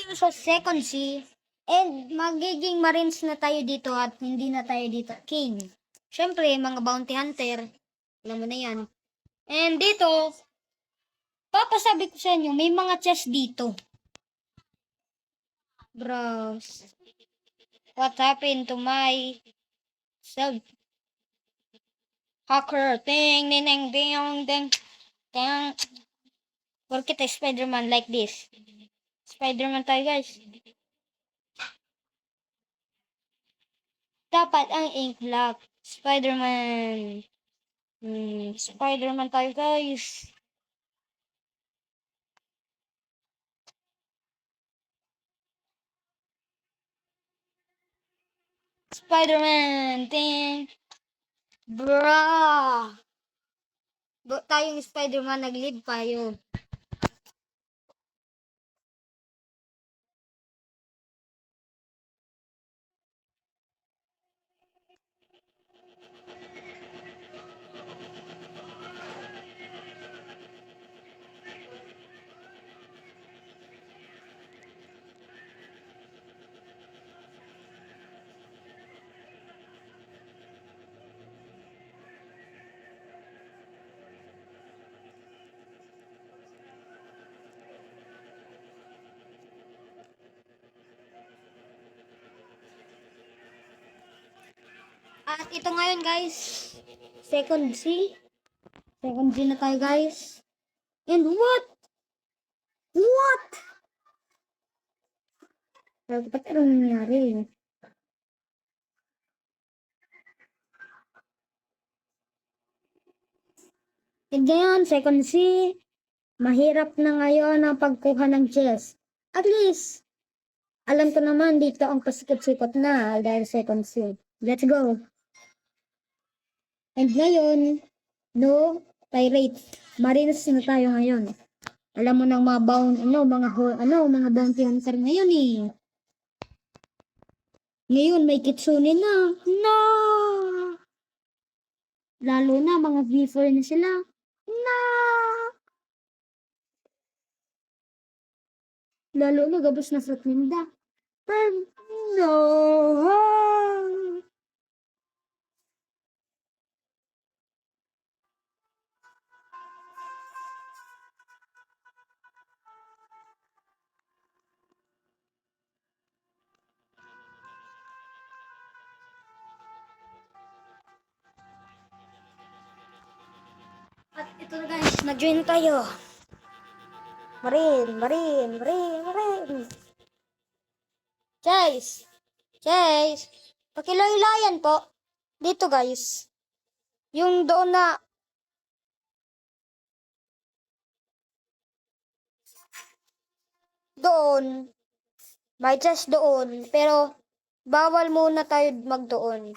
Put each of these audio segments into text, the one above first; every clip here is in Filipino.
tayo sa second C. And magiging Marines na tayo dito at hindi na tayo dito King. Siyempre, mga bounty hunter. Alam mo na yan. And dito, papasabi ko sa inyo, may mga chest dito. Bros. What happened to my self? Hacker. Ding, ding, ding, ding, ding, ding. Work it Spider-Man like this. Spider-Man tayo, guys. Dapat ang ink lock. Spider-Man. Spider-Man tayo, guys. Spider-Man. Ting. Bruh. Tayong Spider-Man nag-lead pa yun. At ito ngayon, guys. Second C. Second C na tayo, guys. And what? What? Ba't anong nangyari? And ngayon, second C. Mahirap na ngayon ang pagkuha ng chest. At least, alam ko naman dito ang pasikot-sikot na dahil second C. Let's go. And ngayon, no pirate. Marines na tayo ngayon. Alam mo ng mga mga bounty hunter ngayon eh. Ngayon may kitsune na. No! Lalo na mga V4 na sila. No! Lalo na gabos na sa tinda. No! At ito na guys, mag-join tayo. Marine. Chase, pakilaylayan po. Dito guys. Yung doon na doon. May chest doon. Pero bawal muna tayo magdoon.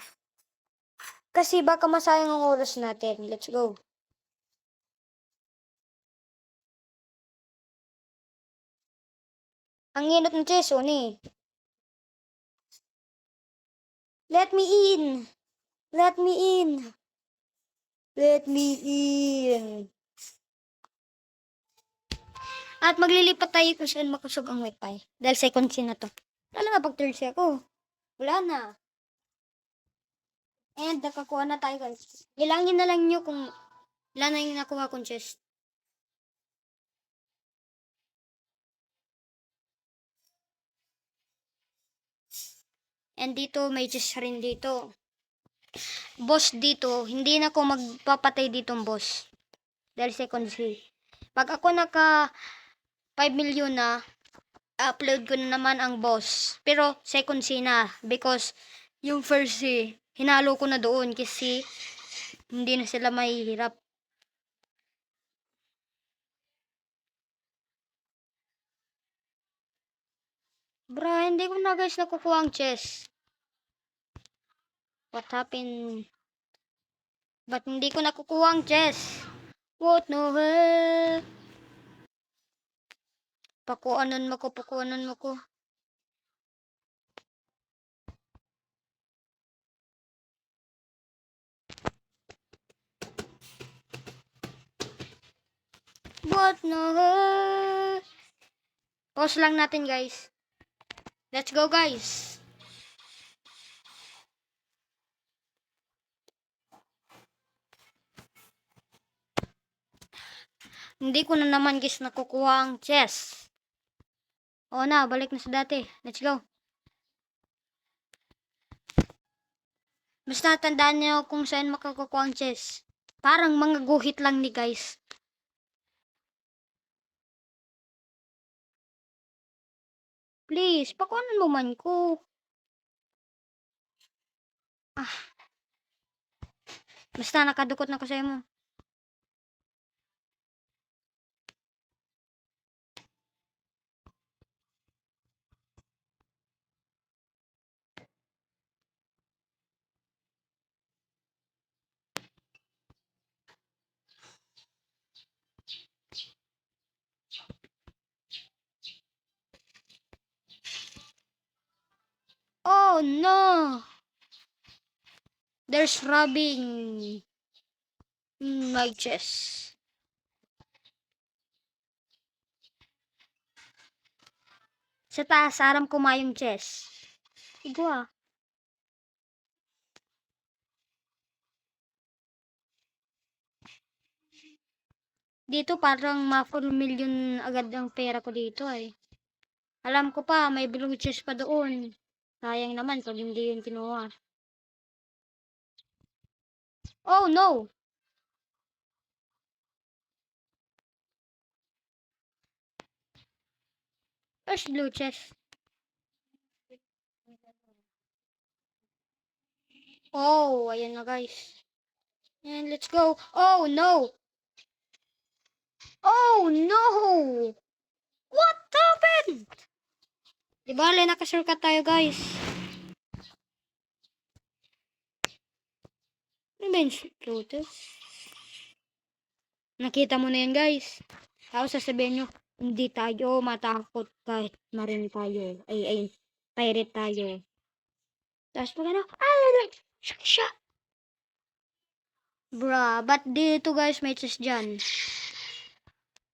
Kasi baka masayang ang oras natin. Let's go. Ang inot ng chest, ni. Let me in. Let me in. Let me in. At maglilipat tayo kung saan makusog ang wifi. Dahil second scene na to. Wala nga pag third scene ako. Wala na. And nakakuha na tayo guys. Ilangin na lang nyo kung ilan na yung nakuha kong chest. And dito may chest rin dito. Boss dito. Hindi na ako magpapatay ditong boss. Dahil second scene. Pag ako naka 5 million na, upload ko na naman ang boss. Pero second scene na. Because yung first scene, hinalo ko na doon kasi hindi na sila mahihirap. Bro, hindi ko na guys nakukuha ang chest. What happened? Ba't hindi ko nakukuha ang chest? What no hell? Pakuanon mo ko. What no hell? Pause lang natin guys. Let's go, guys. Hindi ko na naman guys nakukuha ang chess. O na, balik na sa dati. Let's go. Basta tandaan niyo kung saan makakukuha ang chess. Parang mga guhit lang ni guys. Please, pakuanan mo man ko. Basta nakadukot na ko sa mo. Oh no! There's rubbing in my chest. Sa taas, aram ko mayong chest. Igwa. Dito parang ma-full million agad ang pera ko dito ay. Alam ko pa, may bilog chest pa doon. Sayang naman pag hindi yun kinuha. Oh no! There's blue chest. Oh, ayan na guys. And let's go. Oh no! Oh no! What happened? Di bale, nakashortcut tayo guys. Ano ba yung Lotus? Nakita mo na yan guys. Tapos sasabihin nyo, hindi tayo matakot kahit marin tayo. Ay, pirate tayo. Tapos pag ano, siya. Bruh, but dito guys, may chest dyan.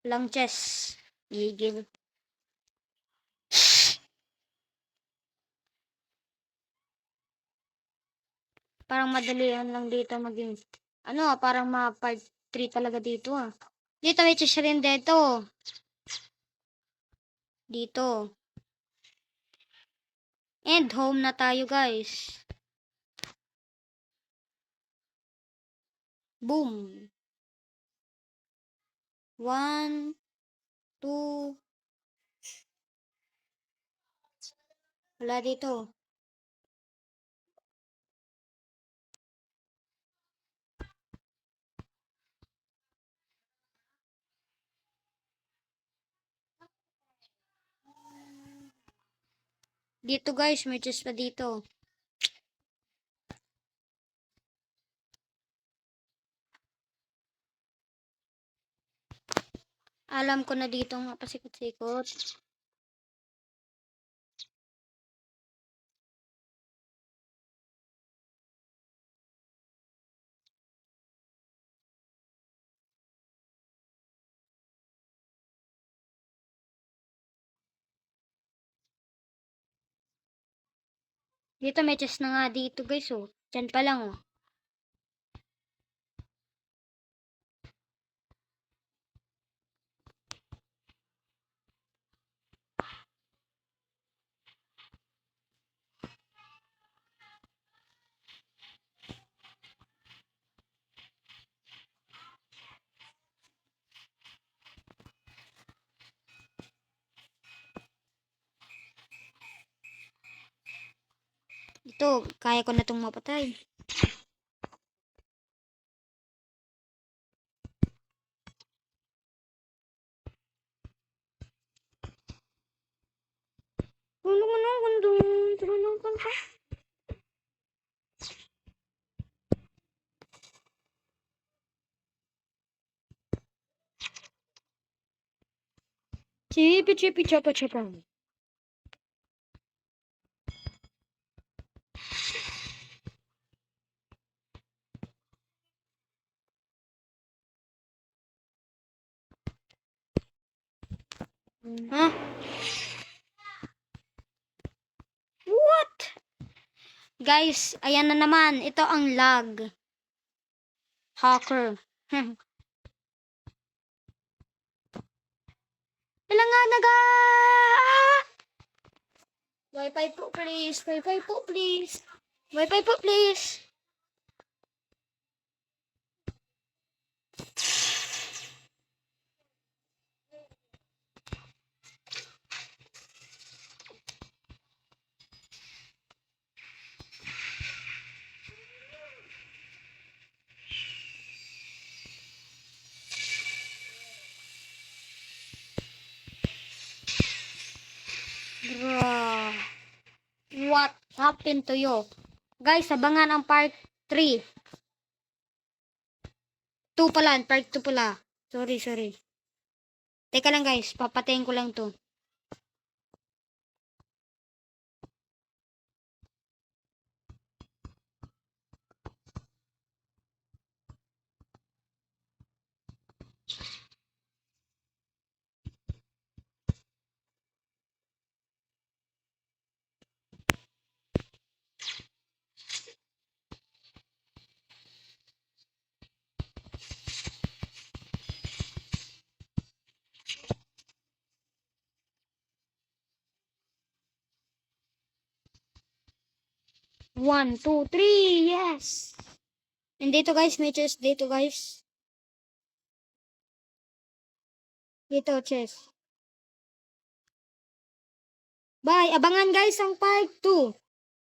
Lang chest. Gigil. Parang madalian lang dito maging, parang ma-part 3 talaga dito ah. Dito may chest rin dito. Dito. And home na tayo guys. Boom. 1, 2. Wala dito. Dito guys, may chest pa dito. Alam ko na dito nga pasikot-sikot. Dito may chest na nga dito guys oh. Diyan pa lang oh. Ito, kaya ko na itong mapatay. Chipi, chapa, chapa. Hah? Guys, ayan na naman. Ito ang lag. Hacker. Wala nga naga! Ah! Wi-Fi po please. Wi-Fi po please. Wi-Fi po please. Bro. What happened to you? Guys, abangan ang part 3. 2 pala, part 2 pala. Sorry. Teka lang guys, papatayin ko lang to. One, two, three, yes! And dito guys, may chest dito guys. Dito, chest. Bye! Abangan guys ang part 2.